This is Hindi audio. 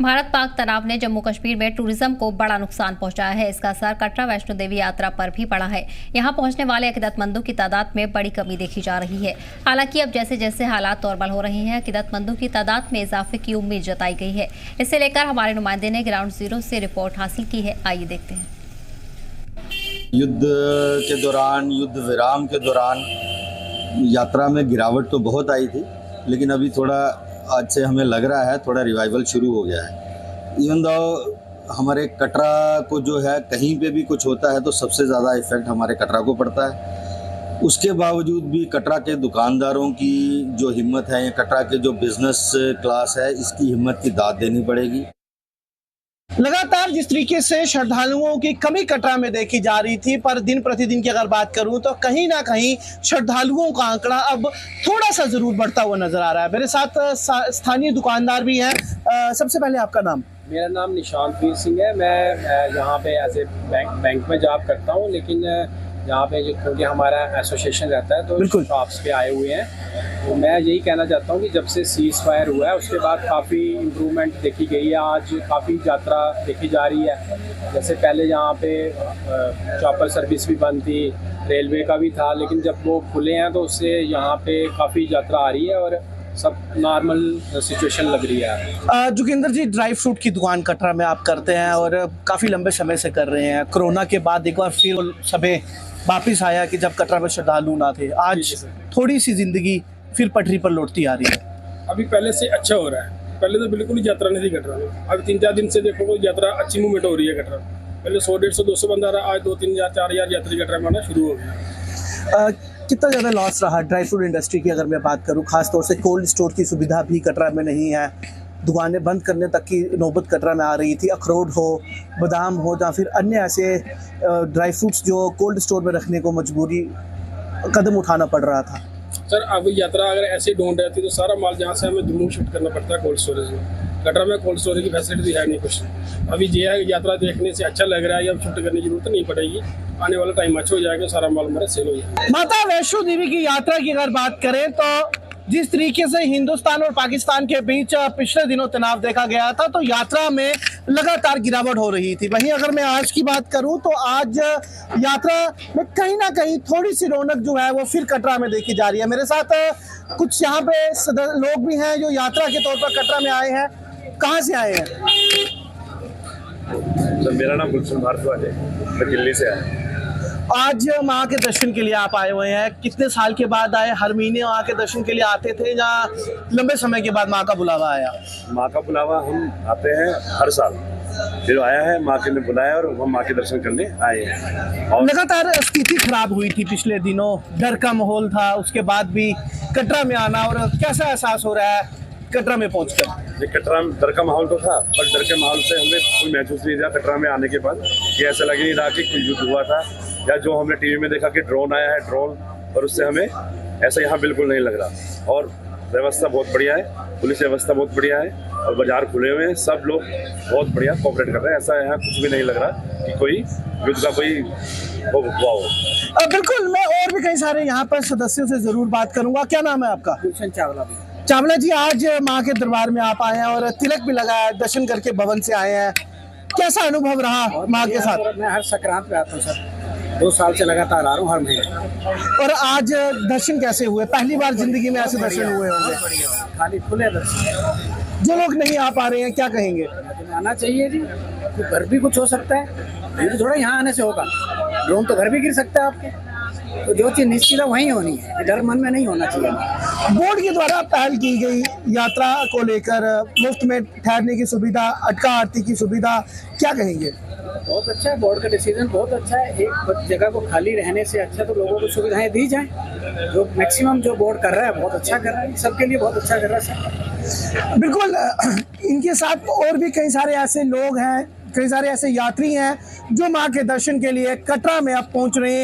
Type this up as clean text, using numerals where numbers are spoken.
भारत पाक तनाव ने जम्मू कश्मीर में टूरिज्म को बड़ा नुकसान पहुंचाया है। इसका असर कटरा वैष्णो देवी यात्रा पर भी पड़ा है। यहां पहुंचने वाले अकीदतमंदों की तादाद में बड़ी कमी देखी जा रही है। हालांकि अब जैसे जैसे हालात नॉर्मल हो रहे हैं, अकीदतमंदों की तादाद में इजाफे की उम्मीद जताई गई है। इसे लेकर हमारे नुमाइंदे ने ग्राउंड जीरो से रिपोर्ट हासिल की है। आइए देखते हैं। युद्ध के दौरान, युद्ध विराम के दौरान यात्रा में गिरावट तो बहुत आई थी, लेकिन अभी थोड़ा आज से हमें लग रहा है थोड़ा रिवाइवल शुरू हो गया है। इवन दो हमारे कटरा को जो है कहीं पे भी कुछ होता है तो सबसे ज़्यादा इफ़ेक्ट हमारे कटरा को पड़ता है। उसके बावजूद भी कटरा के दुकानदारों की जो हिम्मत है या कटरा के जो बिज़नेस क्लास है, इसकी हिम्मत की दाद देनी पड़ेगी। लगातार जिस तरीके से श्रद्धालुओं की कमी कटरा में देखी जा रही थी, पर दिन प्रतिदिन की अगर बात करूं तो कहीं ना कहीं श्रद्धालुओं का आंकड़ा अब थोड़ा सा जरूर बढ़ता हुआ नजर आ रहा है। मेरे साथ स्थानीय दुकानदार भी हैं। सबसे पहले आपका नाम? मेरा नाम निशांत वीर सिंह है। मैं यहाँ पे एज ए बैंक में जॉब करता हूँ, लेकिन यहाँ पे क्योंकि हमारा एसोसिएशन रहता है तो शॉप्स पे आए हुए हैं। तो मैं यही कहना चाहता हूँ कि जब से सीज़ फायर हुआ है उसके बाद काफ़ी इम्प्रूवमेंट देखी गई है। आज काफ़ी यात्रा देखी जा रही है। जैसे पहले यहाँ पे चॉपर सर्विस भी बंद थी, रेलवे का भी था, लेकिन जब वो खुले हैं तो उससे यहाँ पे काफ़ी यात्रा आ रही है और सब नॉर्मल सिचुएशन लग रही है। जोगिंदर जी, ड्राई फ्रूट की दुकान कटरा में आप करते हैं और काफ़ी लंबे समय से कर रहे हैं। कोरोना के बाद एक बार फिर समय वापिस आया कि जब कटरा में श्रद्धालु ना थे। आज थोड़ी सी जिंदगी फिर पटरी पर लौटती आ रही है। अभी पहले से अच्छा हो रहा है। पहले तो बिल्कुल ही यात्रा नहीं थी कटरा में। अभी 3-4 दिन से देखो यात्रा अच्छी मूवमेंट हो रही है कटरा। पहले 100-150-200 बंदा रहा, आज 2-3,000-4,000 यात्री कटरा में आना शुरू हो गया। कितना ज़्यादा लॉस रहा ड्राई फ्रूट इंडस्ट्री की अगर मैं बात करूं? खासतौर से कोल्ड स्टोर की सुविधा भी कटरा में नहीं है। दुकानें बंद करने तक की नौबत कटरा में आ रही थी। अखरोट हो, बादाम हो या फिर अन्य ऐसे ड्राई फ्रूट्स जो कोल्ड स्टोर में रखने को मजबूरी कदम उठाना पड़ रहा था। सर, अब यात्रा अगर ऐसे ढूंढ रहती तो सारा माल जहाँ से हमें जम्मू शिफ्ट करना पड़ता है कोल्ड स्टोरेज में। कटरा में कोल्ड स्टोरेज की फैसिलिटी है नहीं कुछ। अभी ये है यात्रा देखने से अच्छा लग रहा है, अब शिफ्ट करने की जरूरत नहीं पड़ेगी। आने वाला टाइम अच्छा हो जाएगा, सारा माल हमारा सेल हो जाएगा। माता वैष्णो देवी की यात्रा की अगर बात करें तो जिस तरीके से हिंदुस्तान और पाकिस्तान के बीच पिछले दिनों तनाव देखा गया था, तो यात्रा में लगातार गिरावट हो रही थी। वहीं अगर मैं आज की बात करूं तो आज यात्रा में कहीं ना कहीं थोड़ी सी रौनक जो है वो फिर कटरा में देखी जा रही है। मेरे साथ कुछ यहाँ पे लोग भी हैं जो यात्रा के तौर पर कटरा में आए हैं। कहाँ से आए हैं? सर, मेरा नाम गुलशन भारद्वाज है, मैं दिल्ली से आया। आज माँ के दर्शन के लिए आप आए हुए हैं। कितने साल के बाद आए? हर महीने माँ के दर्शन के लिए आते थे या लंबे समय के बाद माँ का बुलावा आया? माँ का बुलावा हम आते हैं हर साल, फिर आया है, माँ के ने बुलाया और हम माँ के दर्शन करने आए हैं। और लगातार स्थिति खराब हुई थी पिछले दिनों, डर का माहौल था, उसके बाद भी कटरा में आना, और कैसा एहसास हो रहा है कटरा में पहुंचकर? कटरा में डर का माहौल तो था, पर डर के माहौल से हमें कोई महसूस नहीं था कटरा में आने के बाद कि ऐसा लग नहीं रहा कि कोई युद्ध हुआ था, या जो हमने टीवी में देखा कि ड्रोन आया है ड्रोन, और उससे हमें ऐसा यहाँ बिल्कुल नहीं लग रहा। और व्यवस्था बहुत बढ़िया है, पुलिस व्यवस्था बहुत बढ़िया है और बाजार खुले हुए हैं, सब लोग बहुत बढ़िया कोऑपरेट कर रहे हैं। ऐसा यहाँ कुछ भी नहीं लग रहा कि कोई युद्ध का कोई हुआ हो। बिल्कुल, मैं और भी कई सारे यहाँ पर सदस्यों से जरूर बात करूंगा। क्या नाम है आपका? गुलशन चावला। चावला जी, आज माँ के दरबार में आप आए हैं और तिलक भी लगाया, दर्शन करके भवन से आए हैं। कैसा अनुभव रहा माँ के साथ? मैं हर संक्रांत पे आता हूँ सर, 2 साल से लगातार आ रहा हूँ हर महीने। और आज दर्शन कैसे हुए? पहली बार जिंदगी में ऐसे दर्शन हुए होंगे। खाली खुले दर्शन। जो लोग नहीं आ पा रहे हैं क्या कहेंगे? आना चाहिए जी, घर भी कुछ हो सकता है, ये तो थोड़ा यहाँ आने से होगा। ड्रोन तो घर भी गिर सकता है आपके, तो जो चीज़ निश्चित है वहीं होनी है, डर मन में नहीं होना चाहिए। बोर्ड के द्वारा पहल की गई यात्रा को लेकर मुफ्त में ठहरने की सुविधा, अटका आरती की सुविधा, क्या कहेंगे? बहुत अच्छा है, बोर्ड का डिसीजन बहुत अच्छा है। एक जगह को खाली रहने से अच्छा तो लोगों को सुविधाएं दी जाएं। जो मैक्सिमम जो बोर्ड कर रहा है बहुत अच्छा कर रहा है, सबके लिए बहुत अच्छा कर रहा है। बिल्कुल, इनके साथ और भी कई सारे ऐसे लोग हैं, कई सारे ऐसे यात्री हैं जो माँ के दर्शन के लिए कटरा में अब पहुँच रहे हैं।